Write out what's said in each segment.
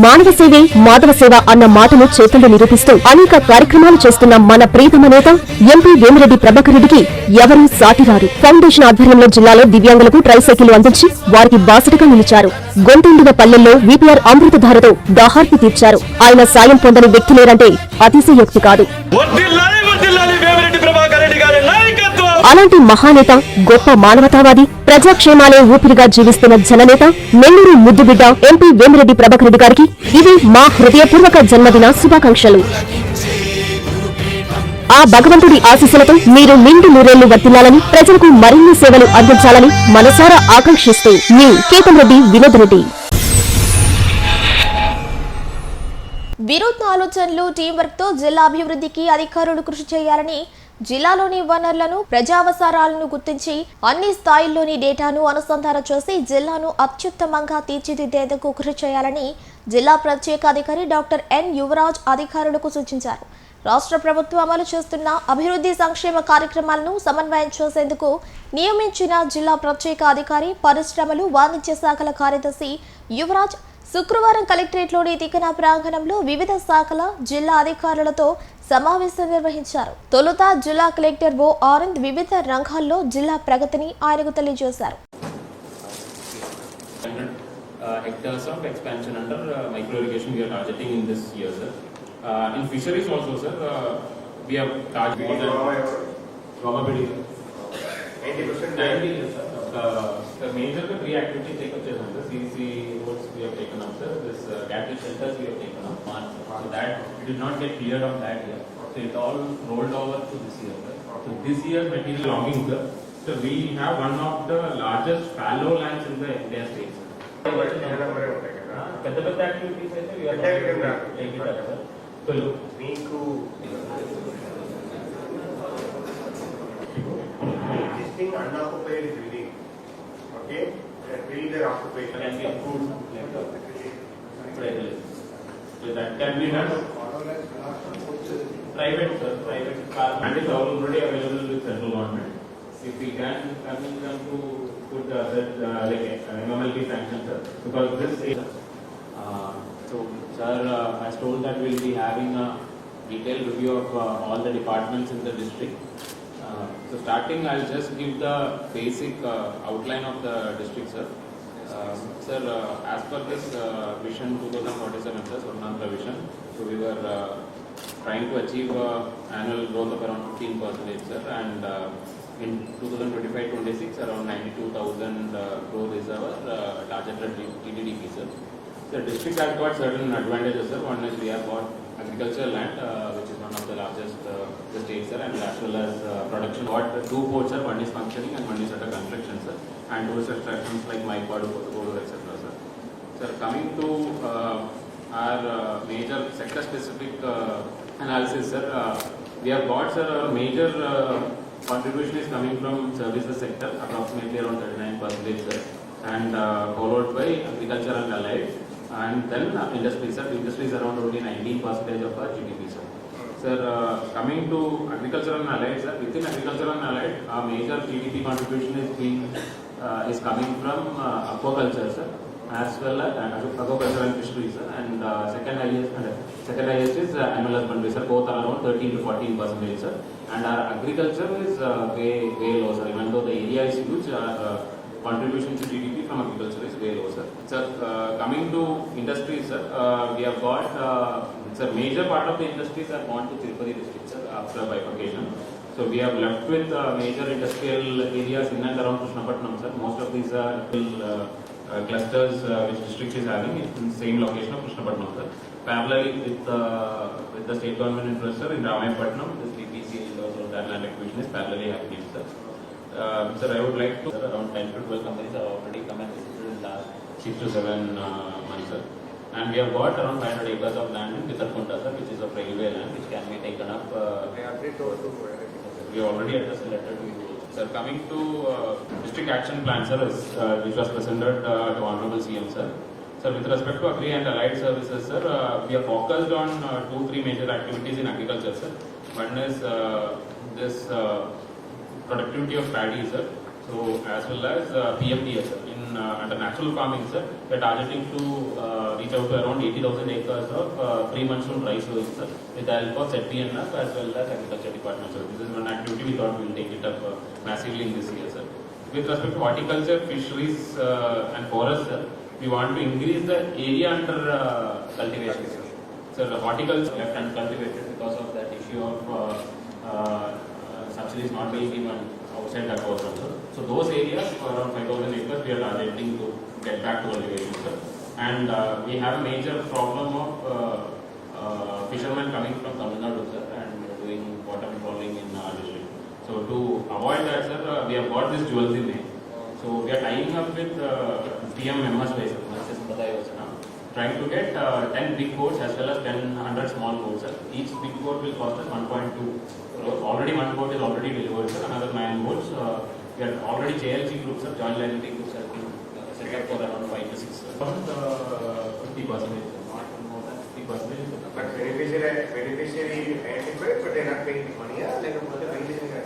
మానవ సేవే మాధవ సేవ అన్న మాటను చేతుల్లో నిరూపిస్తూ అనేక కార్యక్రమాలు చేస్తున్న మన ప్రియతమ నేత ఎంపీ వేమిరెడ్డి ప్రభాకర్ రెడ్డికి ఎవరూ సాటిరారు. ఫౌండేషన్ ఆధ్వర్యంలో జిల్లాలో దివ్యాంగులకు ట్రైసైకిల్ అందించి వారికి బాసటగా నిలిచారు. గొంతుండిన పల్లెల్లో వీపీఆర్ అమృతధారతో దాహార్తి తీర్చారు. ఆయన సాయం పొందని వ్యక్తి లేరంటే అతిశయోక్తి కాదు. అలాంటి మహానేత, గొప్ప మానవతావాది, ప్రజాక్షేమాలే ఊపిరిగా జీవిస్తున్న జననేత నెల్లూరు ముద్దుబిడ్డ ఎంపీ వేమిరెడ్డి ప్రభాకర్ రెడ్డి గారికి ఇవి మా హృదయపూర్వక జన్మదిన శుభాకాంక్షలు. ఆ భగవంతుడి ఆశీస్సులతో మీరు నిండు నూరేళ్లు వర్తిల్లాలని, ప్రజలకు మరిన్ని సేవలు అందించాలని మనసారా ఆకాంక్షిస్తూ మీ కేతంరెడ్డి వినోద్ రెడ్డి. వినూత్న ఆలోచనలు, టీం వర్క్ తో జిల్లా అభివృద్ధికి అధికారులు కృషి చేయాలని, జిల్లాలోని వనరులను, ప్రజావసరాలను గుర్తించి అన్ని స్థాయిల్లోని డేటాను అనుసంధానం చేసి జిల్లాను అత్యుత్తమంగా తీర్చిదిద్దేందుకు కృషి చేయాలని జిల్లా ప్రత్యేక అధికారి డాక్టర్ ఎన్ యువరాజ్ అధికారులకు సూచించారు. రాష్ట్ర ప్రభుత్వం అమలు చేస్తున్న అభివృద్ధి సంక్షేమ కార్యక్రమాలను సమన్వయం చేసేందుకు నియమించిన జిల్లా ప్రత్యేక అధికారి, పరిశ్రమలు, వాణిజ్య శాఖల కార్యదర్శి యువరాజ్ శుక్రవారం కలెక్టరేట్లోని తికన ప్రాంగణంలో వివిధ శాఖల జిల్లా అధికారులతో సమావేశం నిర్వహించారు. తొలుత జిల్లా కలెక్టర్ ఓ ఆనంద్ వివిధ రంగాల్లో జిల్లా ప్రగతిని ఆయనకు తెలియజేశారు. Hectares of expansion under micro irrigation we are targeting in this year, sir. In fisheries also, sir, we have targeted probability 90%. 90%, sir. The major three activities take up chesam, sir. CC roads we have taken up, sir. This cattle shelters we have taken up. So that did not get cleared of that year. So it all rolled over to this year, sir. So this year's material logging, sir. So we have one of the largest fallow lands in the India state, sir. పెద్ద పెద్ద activities అయితే we are taking it up, sir. So మీకు existing unoccupied building, okay, build their occupation can be approved so that can be done. Private, sir, private car and is already available with central government. If we can convince them to put like MMLP sanction, sir, because this is so sir has told that we will be having a detailed review of all the departments in the district. So starting, I'll just give the basic outline of the district, sir. Sir, as per this Vision 2047, sir, Swarnandhra Vision, so we were trying to achieve annual growth of around 15%, sir, and in 2025-26, around 92,000 crore is our targeted TDDP, sir. The district has got certain advantages, sir. One is we have got agricultural land, which is one of the largest the state, sir, and as well as production. Got two ports, sir. One is functioning and one is under construction, sir. And tourist attractions like Maipadu, Kothagode, etc., sir. Sir, coming to our major sector-specific analysis, sir, we have got, sir, our major contribution is coming from services sector, approximately around 39%, sir, and followed by agriculture and allied. And then industries, sir. Industries around only 19% of our GDP, sir. Sir, coming to agriculture and allied, sir. Within agriculture and allied, our major GDP contribution is coming from aquaculture, sir, as well as aquaculture and fisheries, sir. And second highest is animal husbandry, sir. Both are around 13 to 14%, sir. And our agriculture is way low, sir. Even though the area is huge, our contribution to GDP from agriculture is way low, sir. Sir, coming to industries, sir, we have got, sir, major part of the industries are gone to Tirupati district, sir, after bifurcation. So we have left with major industrial areas in and around Krishnapatnam, sir. Most of these are clusters which district is having in the same location of Krishnapatnam, sir. Parallelly with the state government interest, sir, in Ramayapatnam, this BPC or that land acquisition is parallelly happening, sir. Sir, I would like to, sir, around 10 to 12 companies have already come and visited in the last 6 to 7 months, sir. And we have got around 500 acres of land in Pitharkunta, sir, which is of railway land, which can be taken up. We already addressed a letter to you. Sir, coming to district action plan, sir, which was presented to Honorable CM, sir. Sir, with respect to agri and allied services, sir, we are focused on 2-3 major activities in agriculture, sir. One is this productivity of paddy, sir. So as well as PFDS, sir. In under natural farming, sir, we are targeting to reach out to around 80,000 acres of pre-monsoon rice fields, sir, with the help of ZPNF as well as Agriculture Department. So this is one activity we thought we will take it up massively in this year, sir. With respect to horticulture, fisheries and forests, sir, we want to increase the area under cultivation, sir. So the horticulture left uncultivated because of that issue of subsidies not being given outside that program, sir. So those areas for around 5,000 acres we are targeting to get back to cultivation, sir. And we have a major problem of fishermen coming from Tamil Nadu, sir, and doing bottom trawling in our district. So to avoid that, sir, we have got this jewels in name. So we are tying up with PMMSY, sir, Matsya Sampadaya Yojana, trying to get 10 big boats as well as 100 small boats, sir. Each big boat will cost us 1.2 crores. Already one boat is already delivered, sir. Another 9 boats. We are already JLG groups, sir, joint liability groups have been set up for around 5 to 6. Around 50%, not more than 50%. But beneficiary identified, but they are not paying the money, like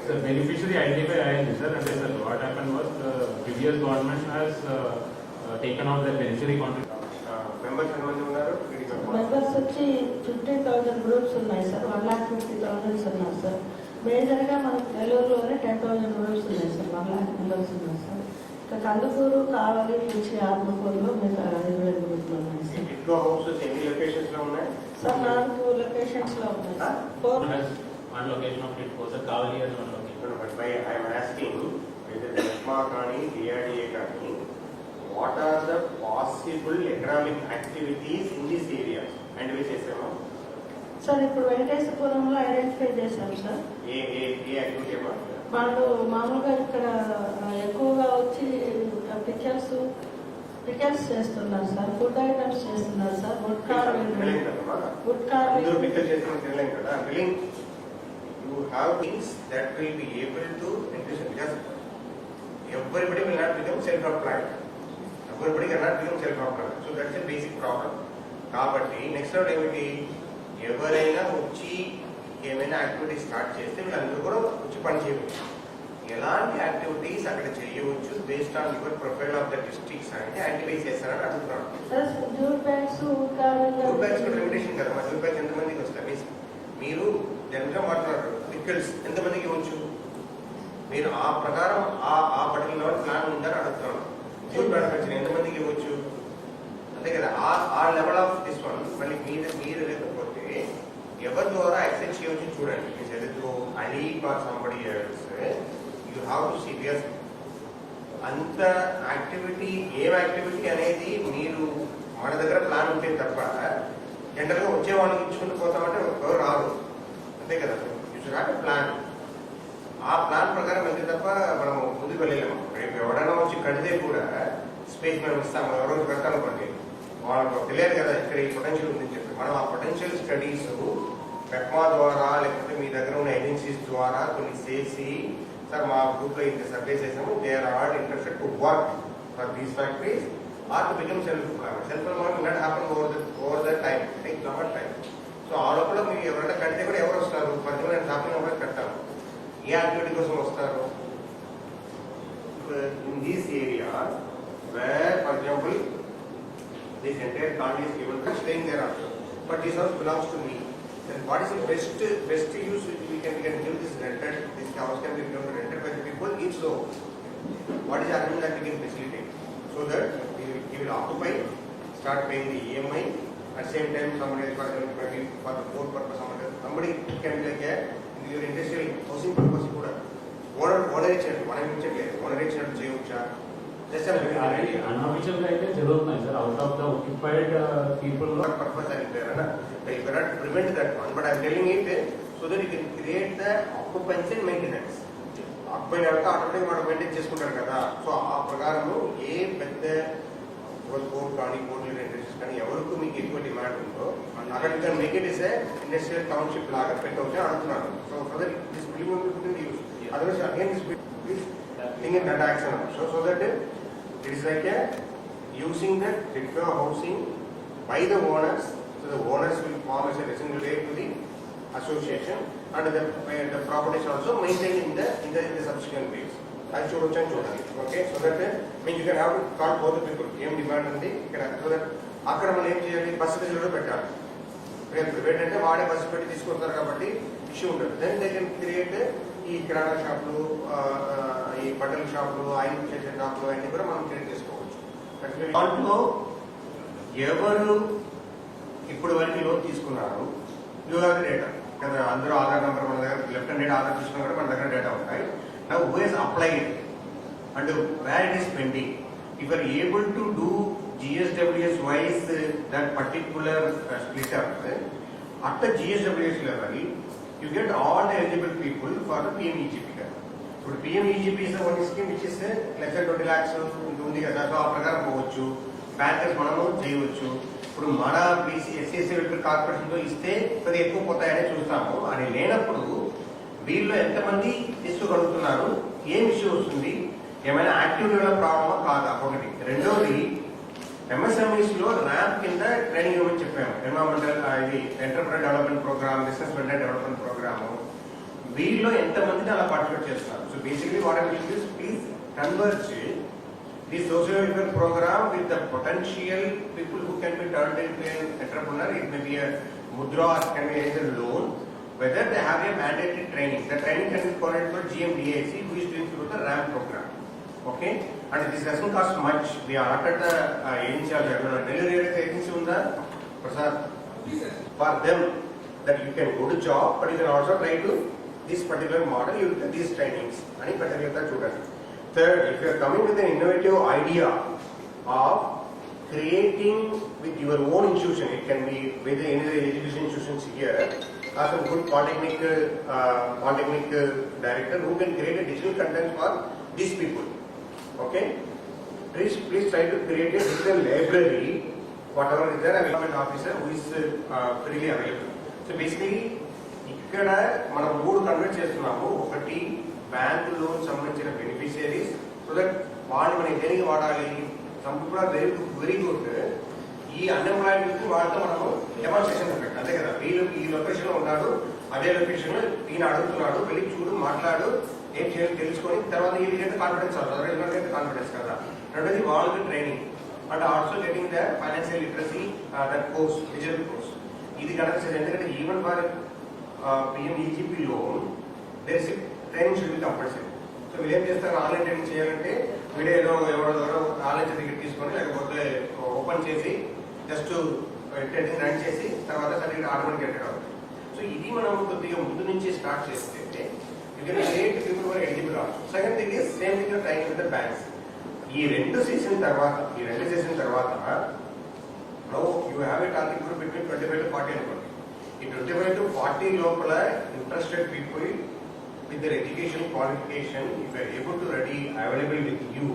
The beneficiary identified, sir, and sir, what happened was the previous government has taken out the beneficiary contribution. Members ఎంతమంది ఉన్నారు? Members వచ్చి 15,000 groups ఉన్నాయి sir. 1,50,000 ఉన్నారు sir. మేజర్గా మనకు నెల్లూరులోనే 10,000 groups ఉన్నాయి sir. 1,00,000 members ఉన్నారు sir. ఇంకా కందుకూరు, కావలి, పిచ్చి, ఆత్మకూరులో మీకు 5,000 గ్రూప్లు ఉన్నాయి సార్. ఎక్కువ హౌసెస్ ఎన్ని లొకేషన్స్ లో ఉన్నాయి సార్ 4 లొకేషన్స్ లో ఉన్నాయి sir. 4 One location of it was a Kavali as one location. But by I'm asking ఎస్మా కానీ డిఆర్డిఏ కానీ what are the possible economic activities in this area and we చేసాము sir ఇప్పుడు వెంకటేశ్వరపురంలో ఐడెంటిఫై చేశాం sir. ఏ యాక్టివిటీ అమ్మా? వాళ్ళు మామూలుగా ఇక్కడ ఎక్కువగా వచ్చి పికెల్స్ చేస్తున్నారు సార్. ఫుడ్ ఐటమ్స్ చేస్తున్నారు సార్. వుడ్ కార్వింగ్ పిక్కలు చేసిన తెలియదు కదా. Billing you have things that will be able to interest because everybody will not become self employed. Everybody can not become self employed. So that's a basic problem. కాబట్టి next round ఏమిటి, ఎవరైనా వచ్చి ఏమైనా activities start చేస్తే వీళ్ళందరూ కూడా వచ్చి పని చేయవచ్చు. ఎలాంటి యాక్టివిటీస్ అక్కడ చేయవచ్చు based on your profile of the districts అంటే యాక్టివిటీస్ చేస్తారని అడుగుతున్నాను. జ్యూట్ బ్యాగ్స్ లిమిటేషన్ కదా, మా జ్యూట్ బ్యాగ్స్ ఎంతమందికి వస్తాయి? మీరు జనరల్గా మాట్లాడారు పికిల్స్ ఎంతమందికి ఇవ్వచ్చు? మీరు ఆ ప్రకారం ఆ పర్టికులర్ ప్లాన్ ఉందని అడుగుతున్నాను. జ్యూట్ మ్యానుఫ్యాక్చరింగ్ ఎంతమందికి ఇవ్వచ్చు? అంతే కదా. ఆ లెవెల్ ఆఫ్ దిస్ వన్ మళ్ళీ మీరు లేకపోతే ఎవరి ద్వారా యాక్సెస్ చేయవచ్చు చూడండి. మీ చదువుతో Ali or somebody else you have to see because అంత యాక్టివిటీ ఏం యాక్టివిటీ అనేది మీరు మన దగ్గర ప్లాన్ ఉంటే తప్ప జనరల్గా వచ్చే వాళ్ళకి ఇచ్చుకుంటూ పోతామంటే ఎవరు రాదు. అంతే కదా. You should have a plan. ఆ ప్లాన్ ప్రకారం వెళ్తే తప్ప మనం ముందుకు వెళ్ళలేము. రేపు ఎవరైనా వచ్చి కడితే కూడా స్పేస్ మనం ఇస్తాము. ఎవరో పెడతానుకోండి, వాళ్ళకు తెలియదు కదా ఇక్కడ ఈ పొటెన్షియల్ ఉందని చెప్పి. మనం ఆ పొటెన్షియల్ స్టడీస్ పెక్మా ద్వారా లేకపోతే మీ దగ్గర ఉన్న ఏజెన్సీస్ ద్వారా కొన్ని చేసి, సార్ మా గ్రూప్లో ఇంత సర్వే చేసాము, they are all interested to work for these factories or to become self employment. Self employment not happen over the time, take lot time. So ఆ లోపల మీరు ఎవరైనా కడితే కూడా ఎవరు వస్తారు? 10 మంది షాపింగ్ ఎవరైనా కట్టాము. ఏ యాక్టివిటీ కోసం వస్తారు? In this area where for example this entire country is given to staying there also, but this house belongs to me. Then what is the best use we can give this rented? This house can be given rented by the people each door. What is the arrangement that we can facilitate so that we will occupy, start paying the EMI at the same time somebody is for the food purpose, somebody can be like your industrial housing purpose kuda owner ఇచ్చినట్టు చేయవచ్చా? Unofficial అయితే జరుగుతున్నాయి sir. Out of the occupied people purpose and you cannot prevent that one, but I am telling it so that you can create the occupancy and maintenance. అబ్బాయి అంటే automatic మనం maintain చేసుకుంటారు కదా. So ఆ ప్రకారం ఏ పెద్ద కోర్ట్ కానీ court industries కానీ ఎవరికి మీకు ఎక్కువ డిమాండ్ ఉందో అక్కడ make it is industrial township లాగా పెట్టవచ్చు అడుగుతున్నాను. So for this building use otherwise again this thing in that action also, so that it is like a using that secure housing by the owners. So the owners will form as a resident rate to the association, and the properties also maintained in the subsequent ways. That should also okay, so that means you can have to call both the people. Game demand and the so that అక్కడ మనం ఏం చేయాలి, bus facility పెట్టాలి. Private అంటే వాడే bus పెట్టి తీసుకొస్తారు కాబట్టి ఇష్యూ ఉంటుంది. దెన్ దే కెన్ క్రియేట్ ఈ కిరాణా షాపులు, ఈ బట్టల షాపులు, ఆయిల్ చేసే షాపులు అన్ని కూడా మనం క్రియేట్ చేసుకోవచ్చు. దాంట్లో ఎవరు ఇప్పుడు వరకు లోన్ తీసుకున్నారు, యూ హ్యావ్ డేటా కదా. అందరూ ఆధార్ నెంబర్ మన దగ్గర, లెఫ్ట్ హ్యాండ్ ఆధార్ తీసుకున్నా కూడా మన దగ్గర డేటా ఉంటాయి. Now who has applied and where it is pending. If are able to do GSWS wise that particular split up at the GSWS level, you get all the eligible people for the PMEGP. So PMEGP is one scheme which is less than 20 lakhs ఉంది కదా. So ఆ ప్రకారం పోవచ్చు, bankers మనము చేయవచ్చు. ఇప్పుడు మన SCSC welfare corporation తో ఇస్తే కొద్దిగా ఎక్కువ పోతాయని చూస్తాము. అది లేనప్పుడు వీళ్ళు ఎంతమంది తీసుకోగలుగుతున్నారు, ఏం ఇష్యూ వస్తుంది, ఏమైనా యాక్టివ్ డెవలప్ ప్రాబ్లమా కాదా ఒకటి. రెండోది MSMEs లో ర్యాంప్ కింద ట్రైనింగ్ ఇవ్వమని చెప్పాము. ఎన్విరాన్మెంటల్ ఇది enterprise development programme, business wellness development programme, వీళ్ళు ఎంతమందిని అలా పార్టిసిపేట్ చేస్తున్నారు. So basically what I will this, please converge the social welfare programme with the potential people who can be turned into an entrepreneur. It may be a mudra, it can be either loan, whether they have a mandatory training. The training can be provided by GMDAC, who is doing through the RAM program. Okay, and this doesn't cost much. We are at the agency of delivery agency unda Prasad, for them that you can go to job, but you can also try to this particular model, you get these trainings ani particular chudandi. Third, if you are coming with an innovative idea of creating with your own institution, it can be with any of the education institutions here, as a good polytechnic director who can create a digital content for these people. Okay, please try to create a digital library, whatever is there, a government officer who is freely available. So basically ఇక్కడ మనం 3 convert చేస్తున్నాము. ఒకటి bank loan సంబంధించిన beneficiaries, so that వాళ్ళు మనకి దేనికి వాడాలి. Some people are very good ఈ అన్ఎంప్లాయ్మెంట్ వాళ్ళతో మనము డెమాన్స్ట్రేషన్ ఎఫెక్ట్, అంతే కదా. వీళ్ళు ఈ లొకేషన్ లో ఉన్నాడు, అదే లొకేషన్ లో ఈయన అడుగుతున్నాడు, వెళ్ళి చూడు, మాట్లాడు, ఏం చేయాలి తెలుసుకొని తర్వాత వీళ్ళకైతే కాన్ఫిడెన్స్ అవుతుంది, ఎవరికైతే కాన్ఫిడెన్స్ కదా. రెండోది వాళ్ళకి training and also getting the financial literacy, that course, digital course. ఇది కనెక్ట్ చేయాలి. ఎందుకంటే even for PMEGP loan there is training should be compulsory. So వీళ్ళు ఏం చేస్తారు, ఆన్లైన్ ట్రైనింగ్ చేయాలంటే వీడియోలో ఎవరో ఆన్లైన్ సర్టిఫికేట్ తీసుకొని లేకపోతే ఓపెన్ చేసి జస్ట్ ట్రైనింగ్ రన్ చేసి తర్వాత సర్టిఫికేట్ ఆటోమేటిక్ గెట్ అవుతుంది. సో ఇది మనం కొద్దిగా ముందు నుంచి స్టార్ట్ చేస్తే you can create people who are eligible also. Second thing is same thing you're trying with the banks. ఈ రెండు సెషన్ తర్వాత now you have a target group between 25 to 40 అనుకోండి. ఈ 25 to 40 లోపల interested people with their education qualification, if you are able to ready available with you,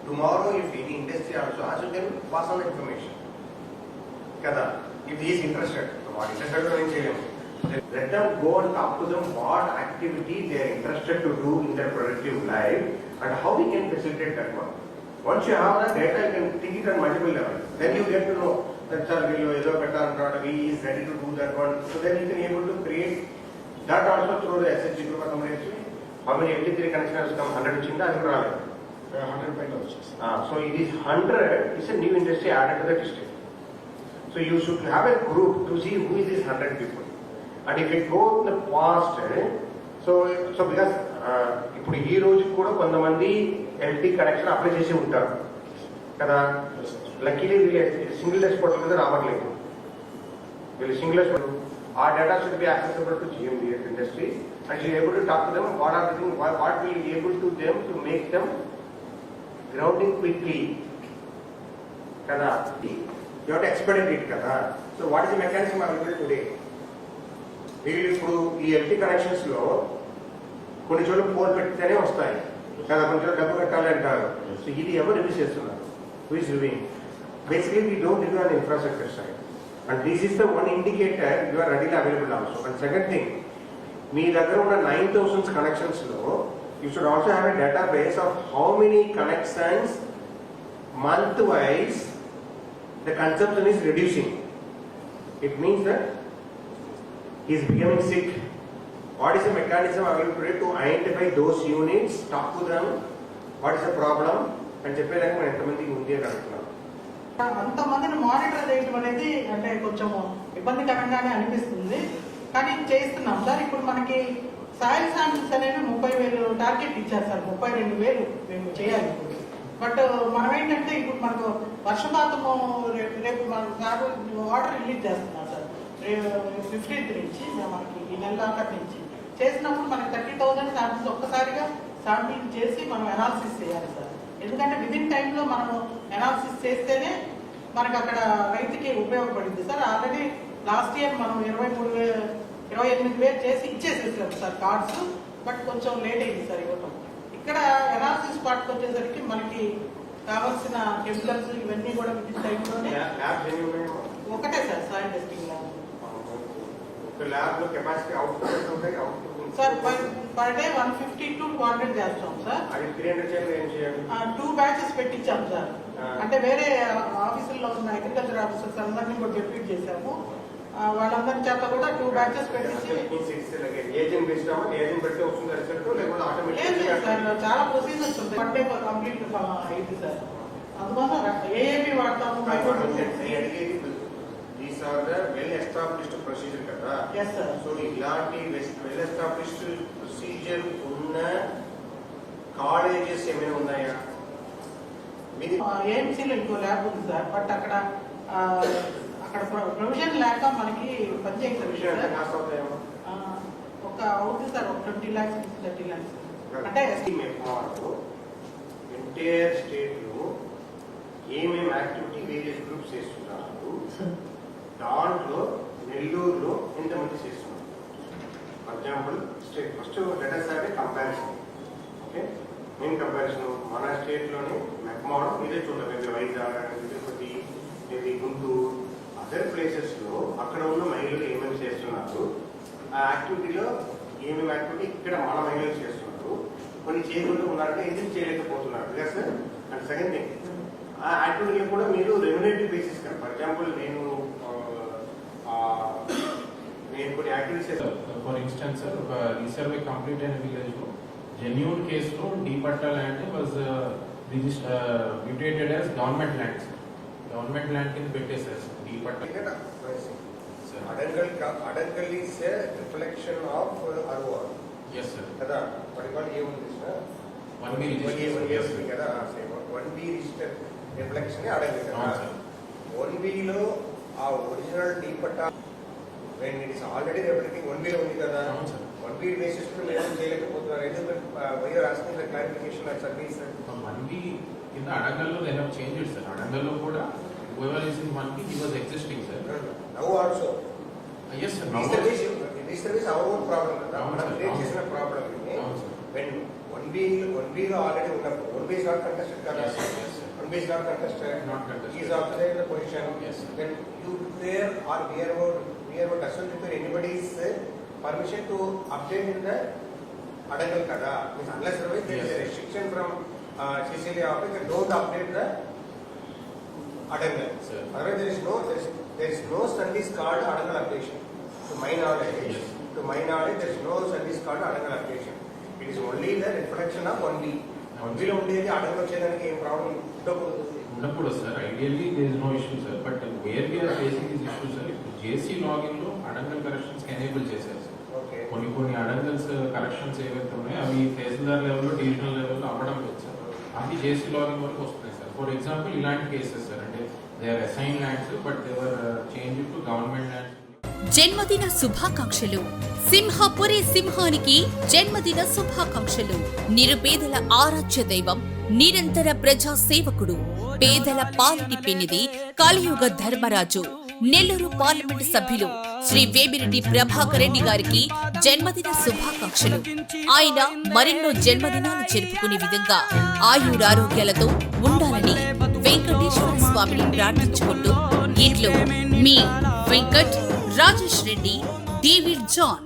tomorrow if any industry also asks, you can pass on the information kada. If he is interested, so what interested to ఏం చేయలేము. Let them go and talk to them what activity they are interested to do in their productive life and how we can facilitate that one. Once you have that data, you can think it on multiple levels. Then you get to know that sir, he is ready to do that one. So then you can able to create that also through the SHG group accommodation. How many MT3 connections come? 100 వచ్చిందా? అది కూడా 100 పైన వచ్చేసి. So it is 100 is a new industry added to the district. So you should have a group to see who is these 100 people. And if it goes in the past, so because ఇప్పుడు ఈ రోజు కూడా కొంతమంది LT connection apply చేసి ఉంటారు కదా. Luckily వీళ్ళు single desk portal మీద రావట్లేదు. వీళ్ళు సింగిల్ డెస్క్ ఆ data should be accessible to GMDF industry and you able to talk to them what are the thing what will able to them to make them grounding quickly కదా. You have to expedite it కదా. So what is the mechanism available today. వీళ్ళు ఇప్పుడు ఈ LT connections లో కొన్ని చోట్ల pole పెట్టితేనే వస్తాయి కదా, కొన్ని చోట్ల డబ్బు కట్టాలి అంటారు. సో ఇది ఎవరు రివ్యూ చేస్తున్నారు? Who is reviewing? Basically we don't review on infrastructure side and this is the one indicator you are readily available also. And second thing, మీ దగ్గర ఉన్న 9,000 కనెక్షన్స్ లో you should also have a database of how many connections month wise the consumption is reducing. It means that he is becoming sick. What is the mechanism available to identify those units, talk to them, what is the problem, and చెప్పేదానికి మనం ఎంతమంది ఉంది అని అడుగుతున్నాం. అంతమందిని monitor చేయడం అనేది అంటే కొంచెం ఇబ్బందికరంగానే అనిపిస్తుంది, కానీ చేస్తున్నాం సార్. ఇప్పుడు మనకి సాయిల్ శాంపిల్స్ అనేవి 30,000 టార్గెట్ ఇచ్చారు సార్. 32,000 మేము చేయాలి ఇప్పుడు. బట్ మనం ఏంటంటే ఇప్పుడు మనకు వర్షపాతము రేపు మన వాటర్ రిలీజ్ చేస్తున్నాం సార్. 15th నుంచి మనకి ఈ నెల ఆఖరి నుంచి చేసినప్పుడు మనకి 30,000 శాంపిల్స్ ఒక్కసారిగా శాంపిల్ చేసి మనం అనాలిసిస్ చేయాలి సార్. ఎందుకంటే విదిన్ టైంలో మనము అనాలిసిస్ చేస్తేనే మనకు అక్కడ రైతుకి ఉపయోగపడింది సార్. ఆల్రెడీ లాస్ట్ ఇయర్ మనం 28,000 చేసి ఇచ్చేసేసాం సార్ కార్డ్స్. బట్ కొంచెం లేట్ అయింది సార్ ఇవ్వటం. ఇక్కడ అనాలిసిస్ పార్ట్కి వచ్చేసరికి మనకి కావాల్సిన కెమికల్స్ ఇవన్నీ కూడా విదిన్ టైంలోనే ఒకటే సార్ సాయిల్ టెస్టింగ్ ల్యాబ్ లో కెపాసిటీ అవుట్పుట్ ఉంటాయి. సార్ పర్ డే 150 to 200 చేస్తాం సార్. అది 300 చేయాలి. ఏం చేయాలి? 2 బ్యాచెస్ పెట్టించాం సార్. అంటే వేరే ఆఫీసుల్లో ఉన్న అగ్రికల్చర్ ఆఫీసర్స్ అందరినీ కూడా డెప్యూట్ చేశాము. వాళ్ళందరి చేత కూడా 2 బ్యాచెస్ పెట్టించి ఏజెంట్ బేస్డ్ ఏజెంట్ పెట్టి వస్తుంది రిజల్ట్ లేకపోతే ఆటోమేటిక్ సార్ చాలా ప్రొసీజర్స్ ఉంటాయి. పర్ డే కంప్లీట్ అయింది సార్. అందుకోసం ఏఏబి వాడతాము. These are the well established procedure కదా. Yes sir. So ఇలాంటి well established procedure ఉన్న కాలేజెస్ ఏమైనా ఉన్నాయా? ఏఎంసీలో ఇంకో ల్యాబ్ ఉంది సార్. బట్ అక్కడ ప్రొవిజన్ లేక మనకి పనిచేయలేదు. ఒక అవుతుంది సార్, ఒక 20 lakhs 30 lakhs. అంటే ఎంటైర్ స్టేట్ లో ఏమేమి యాక్టివిటీ వేరియస్ గ్రూప్స్ చేస్తున్నారు, దాంట్లో నెల్లూరులో ఎంతమంది చేస్తున్నారు? For example state first letters అంటే కంపారిజన్. ఓకే, మెయిన్ కంపారిజన్ మన స్టేట్లోనే మెక్మాడల్ ఇదే చూద్దాం. Maybe Vizag, Tirupati, maybe Guntur, other ప్లేసెస్లో అక్కడ ఉన్న మహిళలు ఏమేమి చేస్తున్నారు, ఆ యాక్టివిటీలో ఏమేమి యాక్టివిటీ ఇక్కడ మన మహిళలు చేస్తున్నారు, కొన్ని చేయకుండా ఉన్నారంటే ఎందుకు చేయలేకపోతున్నారు కదా సార్. అండ్ సెకండ్ థింగ్, ఆ యాక్టివిటీలో కూడా మీరు రెమ్యునరేటివ్ బేసిస్ కదా. ఫర్ ఎగ్జాంపుల్ నేను కొన్ని యాక్టివిటీస్ చేస్తాను. ఫర్ ఇన్స్టెన్స్ ఒక రీసర్వే కంప్లీట్ అయిన విలేజ్ లో జెన్యూన్ కేసులో D patta land was mutated as government land. Government land కింద పెట్టేశారు D patta. Adangal is reflection of అర్వాల్. Yes sir. కదా పడిపాటు ఏముంది సార్? 1B రిజిస్టర్ కదా. 1B రిజిస్టర్ రిఫ్లెక్షన్ అడంగల్ కదా. 1Bలో ఆ original D patta when it is already everything 1Bలో ఉంది కదా. 1B బేసిస్ మీరు చేయలేకపోతున్నారు. ఎందుకు why are asking the clarification of service. 1B కింద అడంగల్లో దే హావ్ చేంజ్డ్ సార్. అడంగల్లో కూడా whoever is in 1B he was existing sir. Now also yes sir. This service our own problem కదా. మనం క్రియేట్ చేసిన ప్రాబ్లం ఇది. when 1Bలో ఆల్రెడీ ఉన్నప్పుడు 1B is not contested కదా. 1B is not contested. He is also there in the position. Yes. Then you declare or we are doesn't require anybody's permission to update in the Adangal kada. Unless there is a restriction from CCLA office that don't update the Adangal. Otherwise there is no service called Adangal updation. To my knowledge, there is no service called Adangal updation. It is only the reflection of 1B. 1Bలో ఉండేది అడంగల్ వచ్చేదానికి ఏం problem ఉండకూడదు sir. Ideally there is no issue sir. But where we're facing this issue sir, ఇప్పుడు JC login లో అడంగల్ corrections enable చేశారు sir. కొన్ని అడంగల్స్ కరెక్షన్స్ ఏవైతే ఉన్నాయో అవి తహసీల్దార్ లెవెల్లో, డివిజనల్ లెవెల్లో అవ్వడం లేదు సార్. అవి జేసీ లాగిన్ వరకు వస్తున్నాయి సార్. ఫర్ ఎగ్జాంపుల్ ఇలాంటి కేసెస్ సార్, అంటే they are assign lands but they were change to government lands. జన్మదిన శుభాకాంక్షలు. సింహపురి సింహానికి జన్మదిన శుభాకాంక్షలు. నిరుపేదల ఆరాధ్య దైవం, నిరంతర ప్రజా సేవకుడు, పేదల పాలిటి పెన్నిది, కలియుగ ధర్మరాజు, నెల్లూరు పార్లమెంటు సభ్యులు శ్రీ వేమిరెడ్డి ప్రభాకర్ రెడ్డి గారికి జన్మదిన శుభాకాంక్షలు. ఆయన మరెన్నో జన్మదినాలు జరుపుకునే విధంగా ఆయురారోగ్యాలతో ఉండాలని వెంకటేశ్వర స్వామిని ప్రార్థించుకుంటూ ఇంట్లో మీ వెంకట్, రాజేష్ రెడ్డి, డేవిడ్ జాన్.